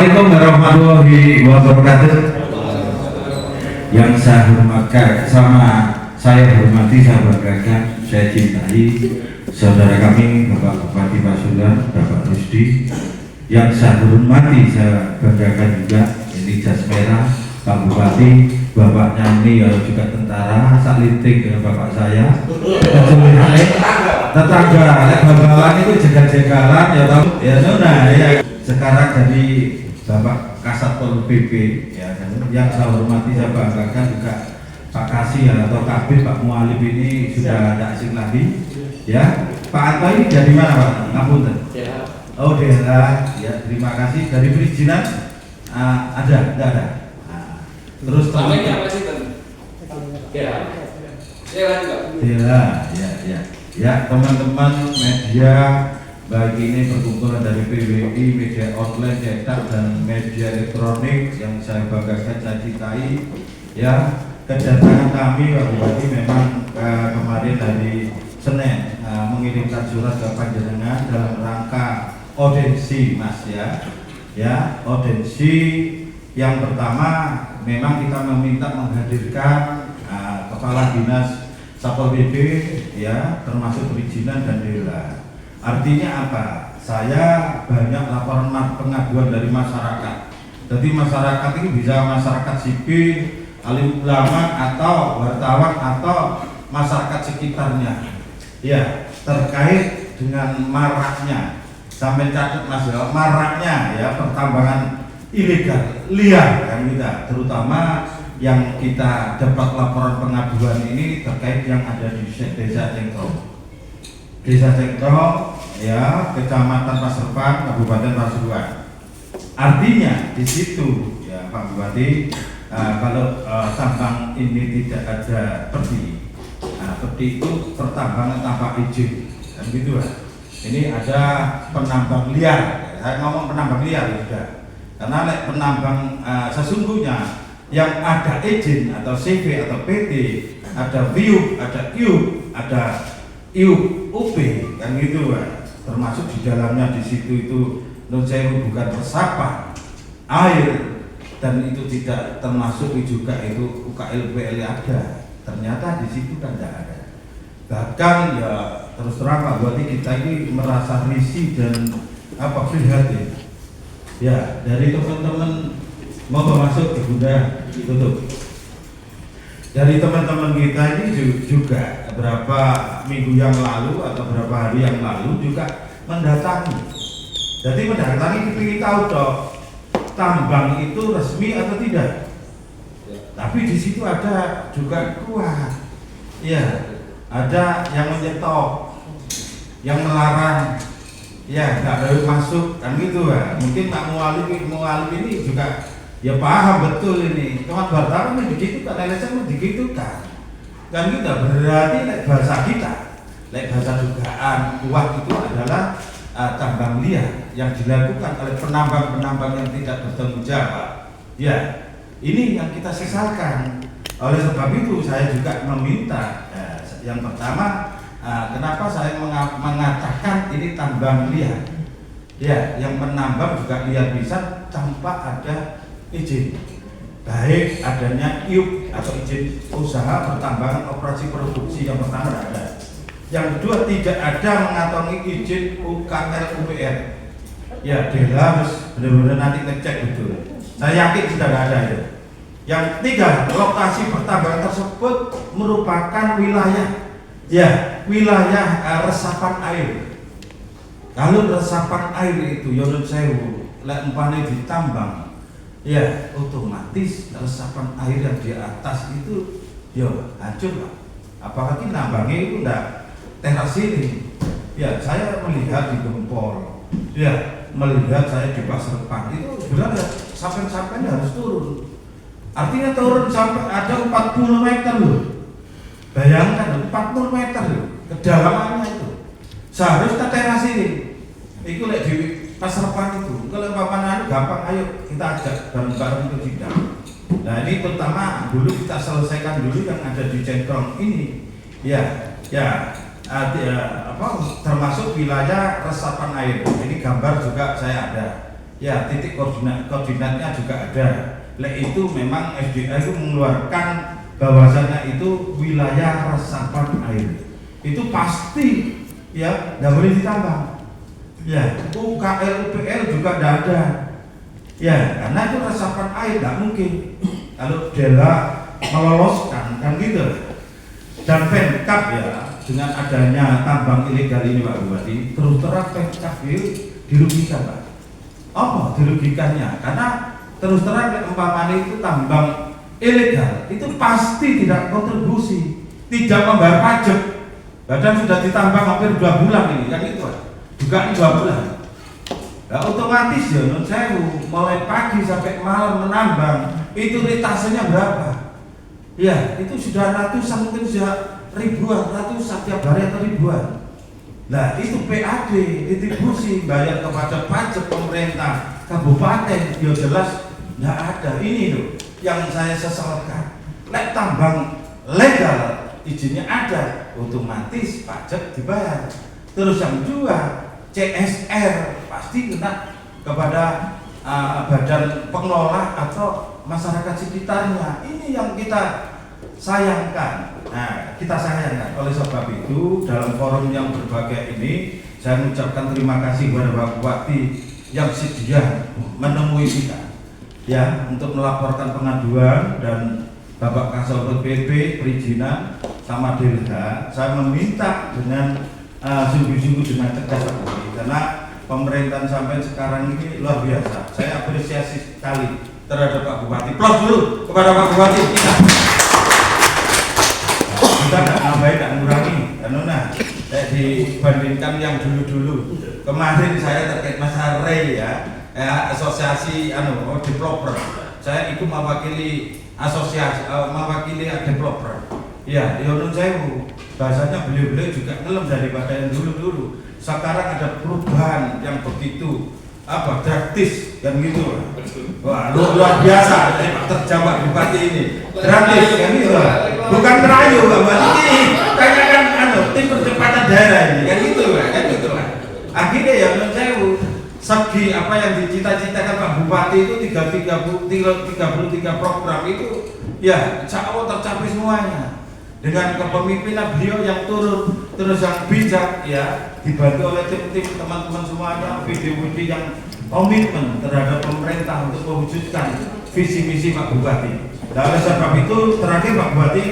Assalamualaikum warahmatullahi wabarakatuh. Yang saya hormatkan, saya hormati, saya banggakan, saya cintai saudara kami Bapak Bupati Pasuruan, Bapak Rusdi. Yang saya hormati, saya banggakan juga ini jas merah Pak Bupati, bapaknya ini juga tentara, salinting dengan bapak saya. Tetangga, bapak itu jaga-jagalan ya tahu ya sudah ya. Sekarang jadi Bapak Kasat Pol PP ya, yang saya hormati, saya banggakan juga Pak Kasih atau Kabit Pak Mualif ini sudah tidak asing lagi ya. Pak Anto ini dari mana Pak? Ngapunten. Oh daerah ya, terima kasih. Dari perizinan ada, tidak ada. Terus namanya apa sih Bang? Ya teman-teman media, baik ini perkumpulan dari PWI, media online, cetak dan media elektronik yang saya banggakan, saya cintai ya. Kedatangan kami Pak Bupati memang kemarin dari Senen mengirimkan surat ke Panjenengan dalam rangka audensi Mas ya audensi. Yang pertama memang kita meminta menghadirkan Kepala Dinas Satpol PP ya, termasuk perizinan dan DELA. Artinya apa? Saya banyak laporan pengaduan dari masyarakat. Jadi masyarakat ini bisa masyarakat sipil, alim ulama atau wartawan atau masyarakat sekitarnya. Ya, terkait dengan maraknya, sampai catat Mas ya, maraknya ya pertambangan ilegal, liar kan kita, terutama yang kita dapat laporan pengaduan ini terkait yang ada di Desa Cengkrong ya, Kecamatan Paserpan, Kabupaten Pasuruan. Artinya di situ ya Pak Bupati, kalau tambang ini tidak ada perdi, perdi itu pertambangan tanpa izin kan gitu lah. Ini ada penambang liar, saya ngomong penambang liar juga, karena penambang sesungguhnya yang ada izin atau CV atau PT, ada VIU, ada IU, ada IUP kan gitu kan. Termasuk di dalamnya di situ itu non-sewu bukan resapan air, dan itu tidak termasuk juga itu UKLPL ada. Ternyata di situ kan tidak ada. Bahkan ya terus terang Pak Bupati, kita ini merasa risih dan prihatin. Ya dari teman-teman mau masuk ke Bunda tutup. Dari teman-teman kita ini juga beberapa minggu yang lalu atau beberapa hari yang lalu juga mendatangi. Jadi mendatangi ingin tahu dong, tambang itu resmi atau tidak. Tapi di situ ada juga kuat. Ya, ada yang menyetop, yang melarang. Ya, nggak boleh masuk kan gitu ya. Mungkin Pak Mualif ini juga ya paham betul ini. Teman wartawan ini begitu kan, LSM begitu kan. Kan kita berarti bahasa kita, bahasa dugaan kuat itu adalah tambang liar yang dilakukan oleh penambang-penambang yang tidak bertanggung jawab. Ya, ini yang kita sesalkan. Oleh sebab itu saya juga meminta yang pertama, kenapa saya mengatakan ini tambang liar? Ya, yang menambang juga liar bisa tanpa ada izin, baik adanya IUP atau izin usaha pertambangan operasi produksi. Yang pertama tidak ada. Yang kedua, tidak ada mengantongi izin UKL UPR. Ya, DELA harus benar-benar nanti ngecek betul. Saya yakin sudah ada itu. Yang ketiga, lokasi pertambangan tersebut merupakan wilayah resapan air. Kalau resapan air itu Yonut Sewu, umpamanya ditambang, ya otomatis resapan air yang di atas itu ya hancur Pak. Apalagi nambangnya itu enggak teras ini. Ya, saya melihat di Gempol, ya melihat saya di Paserpan itu sebenarnya sampai harus turun. Artinya turun sampai ada 40 meter loh. Bayangkan 40 meter loh kedalamannya itu. Seharusnya teras ini. Itu di Paserpan itu. Kalau papan gampang, ayo kita ajak bareng-bareng ke sidang. Nah ini pertama dulu kita selesaikan dulu yang ada di Cengkrong ini. Termasuk wilayah resapan air. Ini gambar juga saya ada. Ya, titik koordinatnya juga ada. Itu memang SDA itu mengeluarkan bahwasanya itu wilayah resapan air. Itu pasti ya nggak boleh ditambang. Ya, UKL UPL juga tidak ada. Ya, karena itu resapan air nggak mungkin. Kalau Dela meloloskan kan gitu. Dan Pemkab ya dengan adanya tambang ilegal ini Pak Bupati, terus terang Pemkab dirugikan Pak. Apa dirugikannya? Karena terus terang umpamanya itu tambang ilegal itu pasti tidak kontribusi, tidak membayar pajak. Badan sudah ditambang hampir 2 bulan ini kan itu Pak. Juga 2 bulan. Nah, otomatis ya non sewu mulai pagi sampai malam menambang itu ritasenya berapa? Ya itu sudah ratusan, mungkin sudah ribuan, ratusan tiap hari atau ribuan. Nah itu PAD distribusi bayar kepada pajak pemerintah kabupaten, ya jelas nggak ada. Ini loh yang saya sesalkan. Lek tambang legal izinnya ada, otomatis pajak dibayar. Terus yang kedua CSR pasti kena kepada badan pengelola atau masyarakat sekitarnya. Ini yang kita sayangkan. Nah, kita sayangkan. Oleh sebab itu, dalam forum yang berbagai ini, saya mengucapkan terima kasih kepada Pak Bupati yang sedia menemui kita, ya, untuk melaporkan pengaduan, dan Bapak Kasubag PP perizinan sama Dirga. Saya meminta dengan sungguh-sungguh dengan tegas karena pemerintahan sampai sekarang ini luar biasa. Saya apresiasi sekali terhadap Pak Bupati. Plus dulu kepada Pak Bupati kita tidak nambahin, tidak mengurangi karena saya dibandingkan yang dulu-dulu. Kemarin saya terkait masalah REI ya, asosiasi developer. Saya ikut mewakili asosiasi, mewakili developer. Ya, menurut saya bahasanya beliau-beliau juga ngelem daripada yang dulu-dulu. Sekarang ada perubahan yang begitu drastis dan gitu. Wah, luar biasa terjawab Bupati ini. Drastis kan gitu. Bukan terayu Pak Bupati ini. Kayak kan tim percepatan daerah ini kan gitu kan gitu lah. Akhirnya ya menurut saya segi apa yang dicita-citakan Pak Bupati itu 33 program itu ya insya Allah tercapai semuanya. Dengan kepemimpinan beliau yang turun terus yang bijak ya, dibantu oleh tim-tim teman-teman semuanya, VD-VD yang komitmen terhadap pemerintah untuk mewujudkan visi misi Pak Bupati. Dan oleh sebab itu terakhir Pak Bupati,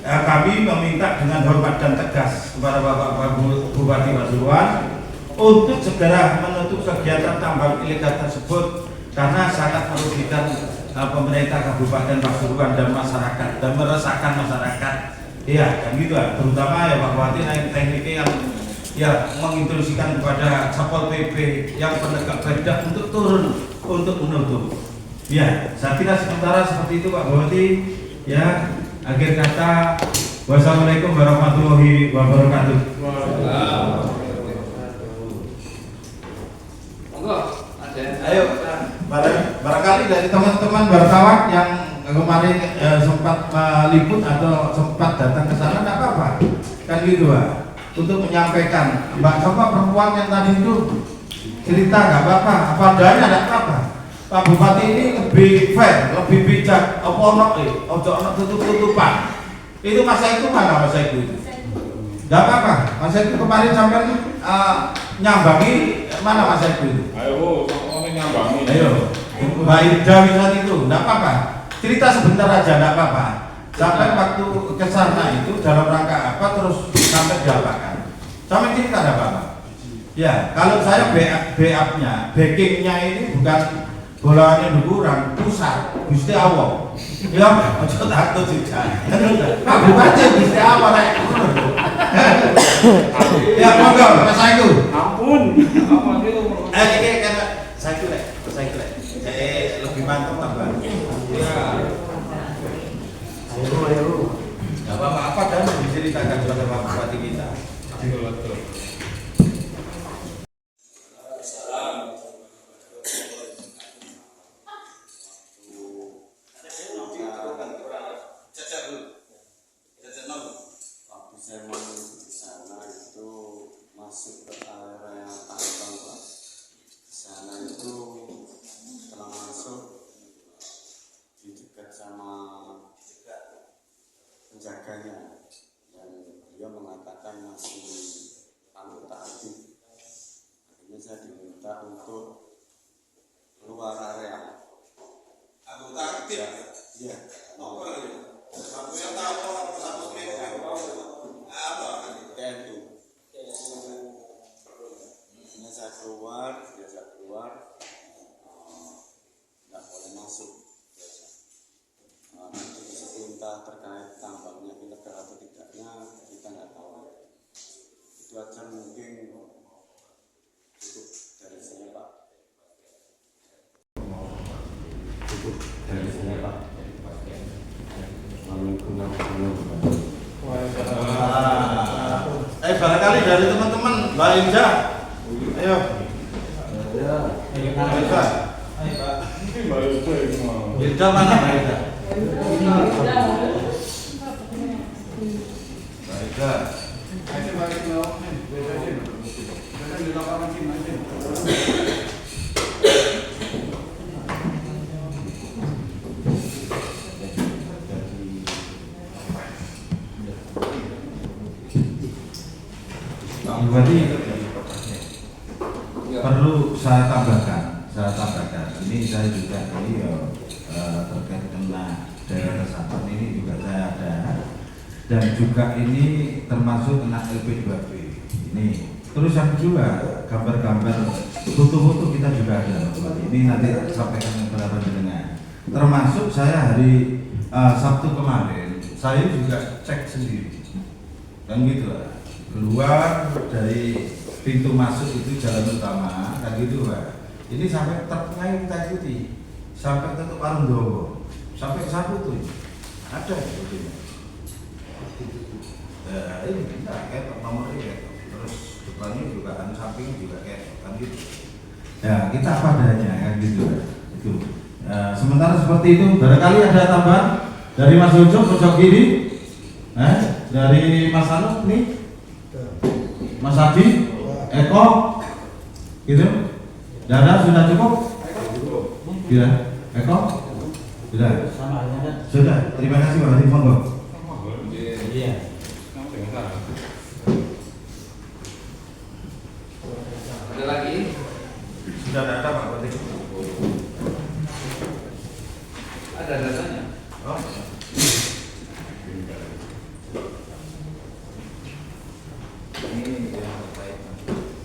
kami meminta dengan hormat dan tegas kepada Bapak Bupati Pasuruan untuk segera menutup kegiatan tambang ilegal tersebut karena sangat merugikan pemerintah Kabupaten Pasuruan dan masyarakat dan meresahkan masyarakat. Iya, kan gitu lah. Terutama ya Pak Bupati naik tekniknya yang ya menginstruksikan kepada Satpol PP yang penegak perda untuk turun untuk menutup. Ya, saya kira sementara seperti itu Pak Bupati. Ya, akhir kata, wassalamualaikum warahmatullahi wabarakatuh. Ayo, barangkali dari teman-teman wartawan yang kemarin sempat meliput atau sempat datang ke sana, tidak apa-apa, kan gitu Pak, untuk menyampaikan Mbak Sofa perempuan yang tadi itu cerita nggak apa-apa, apa adanya tidak apa-apa. Pak Bupati ini lebih fair, lebih bijak, ojo tutup-tutupan. Itu masa itu mana masa itu? Nggak apa-apa, masa itu kemarin sampai nyambangi mana masa itu? Ayo, nyambangi. Ayo, Mbak Ida saat itu, nggak apa-apa. Cerita sebentar aja, enggak apa-apa. Sampai waktu ke sana itu dalam rangka apa, terus sampai diapakan. Sampai cerita enggak apa-apa. Ya, kalau saya backnya ini bukan bolanya dukuran, pusat, Gusti Allah. Ya, ojo takut juga. Pak Bupati Gusti Allah rek. Ya, monggo, Mas Saiku. Ampun. Apa itu? Iki kan Saiku rek. Lebih mantap tambah. Ya. Ayo. Gak apa-apa kan diceritakan kepada Pak Bupati kita. Betul. Saya mau di sana itu masuk ke area tambang Pak. Di sana itu kan masih anggota aktif. Akhirnya saya diminta untuk keluar area. Anggota aktif? Iya. Saya tahu orang satu apa? TNI. Akhirnya saya keluar, nggak boleh masuk. Nanti perintah terkait tambangnya ilegal atau tidaknya kita nggak tahu. Itu aja mungkin cukup dari saya Pak. Cukup dari saya Pak. Barangkali dari teman-teman Mbak Inja, ayo. Mbak Inja. Mungkin Mbak Yuda itu mau. Inja mana Mbak Inja? Mbak Inja. Bupati, perlu saya tambahkan, ini saya juga ini terkait dengan daerah resapan ini juga saya ada, dan juga ini termasuk anak LP2B ini. Terus yang kedua, gambar-gambar foto-foto kita juga ada, ini nanti sampaikan kepada jenengan. Termasuk saya hari Sabtu kemarin, saya juga cek sendiri, kan gitu lah. Keluar dari pintu masuk itu jalan utama kan gitu Pak. Ini sampai truknya kita ikuti sampai ke Warungdowo, sampai ke Saputu ada ini. Ini enggak kayak nomornya kayak terus depannya juga kan samping juga kayak kan gitu. Ya kita apa adanya kan gitu itu. Sementara seperti itu barangkali ada tambahan dari Mas Ujo pojok kiri, dari Mas Anu nih. Mas Adi, Eko, gitu. Dana sudah cukup? Sudah. Eko? Sudah. Sudah. Terima kasih Pak Adi, monggo. Iya. Ada lagi? Sudah ada Pak Adi. Ada datanya. Oh. Ini yang terkait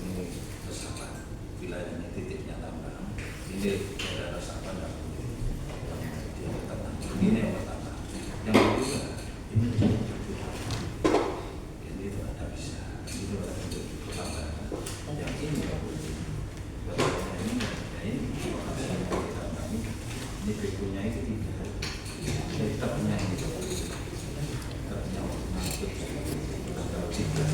ini resapan wilayahnya titiknya tambang ini ada resapan dan dia tenang ini yang pertama yang kedua ini itu ada bisa itu ada untuk tambang yang ini ini begonya itu tidak jadi tetapnya itu tetapnya masuk atau tidak.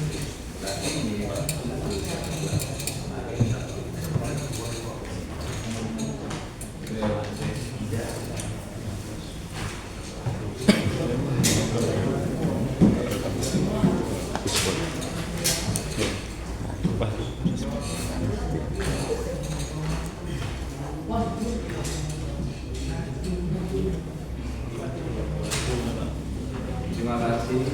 Terima kasih.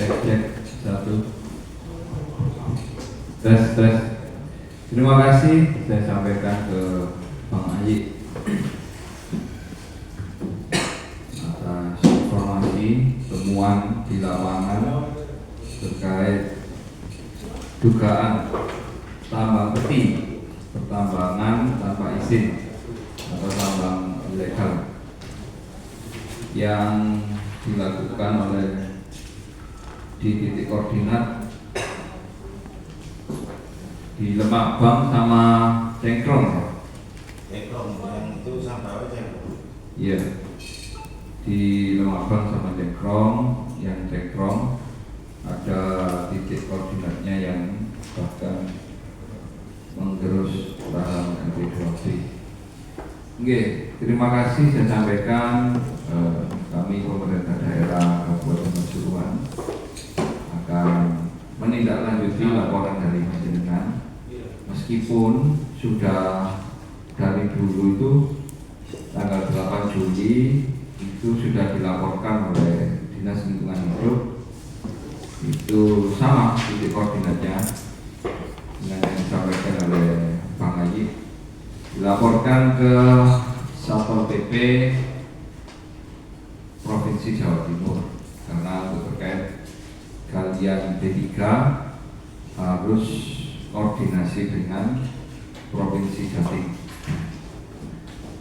Cek 1 tes. Terima kasih saya sampaikan ke Bang Aji atas informasi temuan di lapangan terkait dugaan tambang peti pertambangan tanpa izin atau tambang ilegal yang dilakukan oleh di titik koordinat di Lemabang sama Cengkrong. Cengkrong yang itu Sambawa Cengkrong. Iya. Di Lemabang sama Cengkrong, yang Cengkrong ada titik koordinatnya yang bahkan menggerus lahan LP2B. Oke, terima kasih saya sampaikan kami pemerintah daerah Kabupaten Pasuruan akan menindaklanjuti laporan dari Mas Jenengan meskipun sudah dari dulu itu tanggal 8 Juli itu sudah dilaporkan oleh Dinas Lingkungan Hidup, itu sama titik koordinatnya dengan yang disampaikan oleh Bang Haji, dilaporkan ke Satpol PP Provinsi Jawa Timur karena untuk terkait galian B3 harus koordinasi dengan Provinsi Jatim.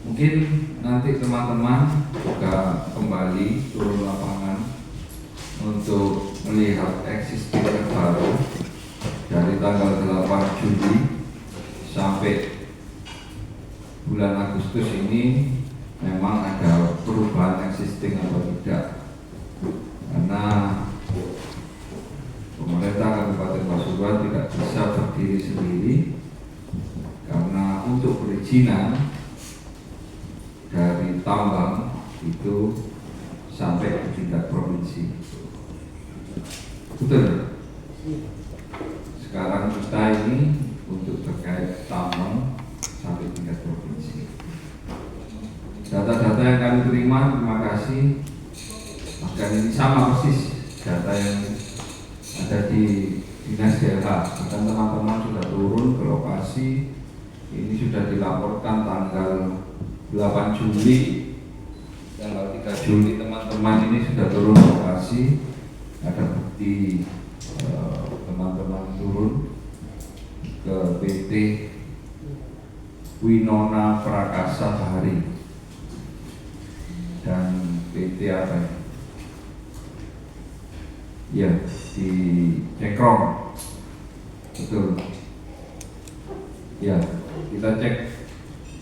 Mungkin nanti teman-teman juga kembali turun lapangan untuk melihat existing terbaru dari tanggal 8 Juli sampai bulan Agustus ini memang ada perubahan existing atau tidak, karena pemerintah Kabupaten Pasuruan tidak bisa berdiri sendiri karena untuk perizinan dari tambang itu sampai ke tingkat provinsi. Betul. Sekarang kita ini untuk terkait tambang sampai tingkat provinsi. Data-data yang kami terima, terima kasih. Bahkan ini sama persis data yang ada di Dinas DLH. Bahkan teman-teman sudah turun ke lokasi. Ini sudah dilaporkan tanggal 8 Juli, tanggal 3 Juli teman-teman ini sudah turun ke lokasi. Ada bukti teman-teman turun ke PT Winona Prakasa Bahari dan PT apa ya di Cekrong, betul ya. Kita cek,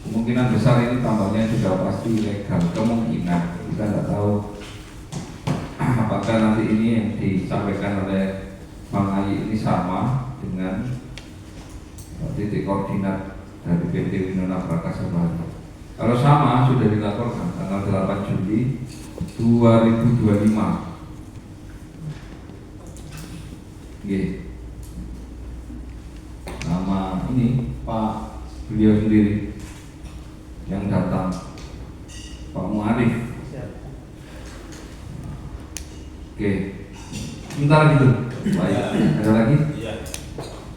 kemungkinan besar ini tambangnya juga pasti ilegal, kemungkinan kita tidak tahu apakah nanti ini yang disampaikan oleh Bang Ayi ini sama dengan titik koordinat dari PT Winona Prakasa Bahari. Kalau sama sudah dilaporkan tanggal 8 Juli 2025. Nama ini Pak beliau sendiri yang datang, Pak Muarif. Oke, sebentar gitu. Baik, ada lagi? Iya.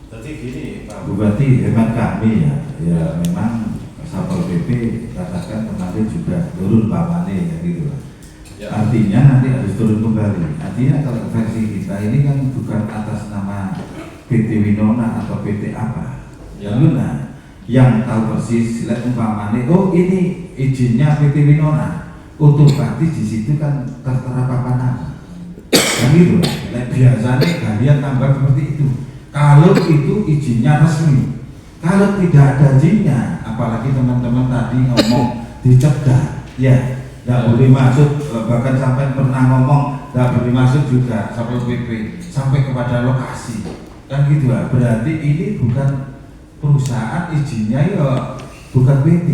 Jadi gini, Pak Bupati, hemat kami ya memang Satpol PP katakan kemarin juga turun Pak Mane ya gitu. Ya. Artinya nanti harus turun kembali. Artinya kalau versi kita ini kan bukan atas nama PT Winona atau PT apa. Ya. Nah, yang tahu persis lihat umpamanya, oh ini izinnya PT Winona, otomatis di situ kan tertera papan nama. Kan gitu. Biasanya kalian tambah seperti itu. Kalau itu izinnya resmi, kalau tidak ada izinnya, apalagi teman-teman tadi ngomong dicegah, ya, tidak boleh masuk, bahkan sampai pernah ngomong tidak boleh masuk juga Satpol PP sampai kepada lokasi, kan gitu lah. Berarti ini bukan perusahaan izinnya ya, bukan PT.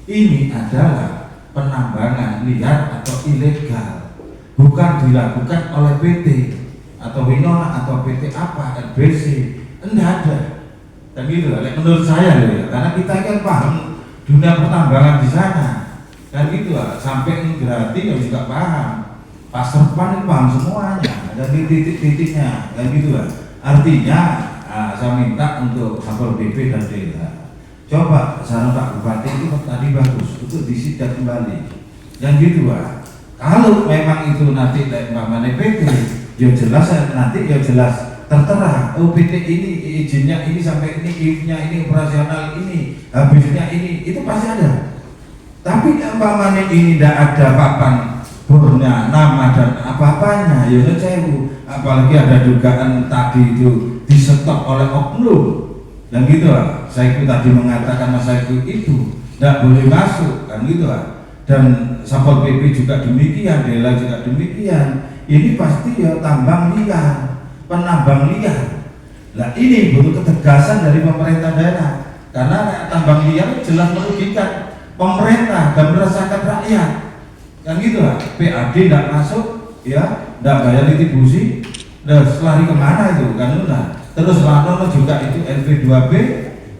Ini adalah penambangan liar atau ilegal, bukan dilakukan oleh PT atau Winona atau PT apa, LBC, enggak ada. Dan gitu lah, menurut saya loh ya, karena kita kan paham dunia pertambangan di sana, kan gitu lah. Sampai Ingrati ya juga paham, Pasarpan itu paham semuanya, ada titik-titiknya, kan gitu lah. Artinya saya minta untuk Satpol PP dan DLH, coba saran Pak Bupati itu tadi bagus untuk disidak kembali, yang gitu lah. Kalau memang itu nanti umpamanya PT, ya jelas nanti ya jelas tertera, oh PT ini izinnya ini sampai ini, if-nya ini, operasional ini, habisnya ini, itu pasti ada. Tapi umpamanya ini tidak ada papan bornya, nama dan apa-apanya, ya cewu. Apalagi ada dugaan tadi itu disetop oleh oknum, dan gitu lah. Saya tadi mengatakan Mas Saiku itu tidak boleh masuk, kan gitu lah. Dan Satpol PP juga demikian, DLH juga demikian. Ini pasti ya tambang liar, penambang liar. Nah ini butuh ketegasan dari pemerintah daerah, karena tambang liar jelas merugikan pemerintah dan meresahkan rakyat, kan gitu lah. PAD tidak masuk, ya, tidak bayar retribusi, terus lari kemana itu, kan? Nah, terus Lanono juga itu LP2B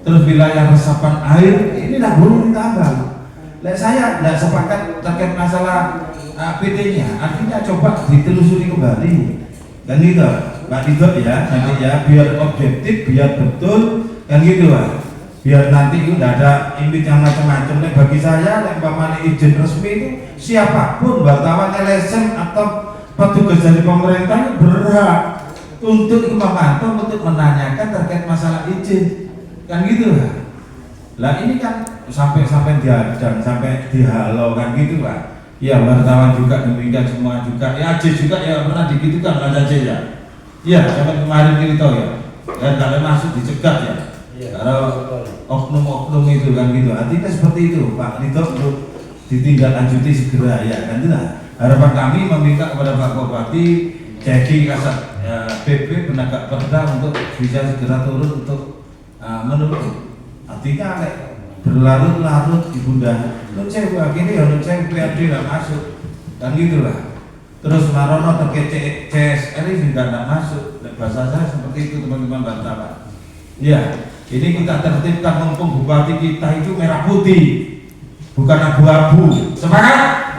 terus wilayah resapan air, ini tidak boleh ditambah. Saya tidak sepakat terkait masalah PT-nya, artinya coba ditelusuri kembali, kan gitu, Pak Dito ya, nanti ya biar objektif, biar betul, kan gitu Pak. Biar nanti itu tidak ada imit yang macam-macam. Bagi saya, umpamanya izin resmi itu siapapun wartawan LSM atau petugas dari pemerintah berhak untuk memantau, untuk menanyakan terkait masalah izin, kan gitu Pak. Lah ini kan sampai diadang, sampai dihalau, kan gitu Pak. Ya wartawan juga demikian semua juga, ya Aziz juga ya pernah digitukan Mas Aziz ya. Iya, sampai kemarin kita tahu ya. Dan kalau masuk dicegat ya. Kalau oknum-oknum itu kan gitu. Artinya seperti itu Pak Dito untuk ditindaklanjuti segera ya kan itu. Harapan kami meminta kepada Pak Bupati Ceki Kasat PP penegak perda untuk bisa segera turun untuk menurut. Artinya berlarut-larut di bunda. Lu cek begini ya, lu cek PRD nggak masuk, kan gitulah. Terus Marono terkait CSR juga nggak masuk. Bahasa saya seperti itu teman-teman wartawan. Ya, ini kita tertibkan mumpung bupati kita itu merah putih, bukan abu-abu. Semangat!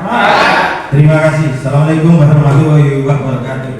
Terima kasih. Assalamualaikum warahmatullahi wabarakatuh.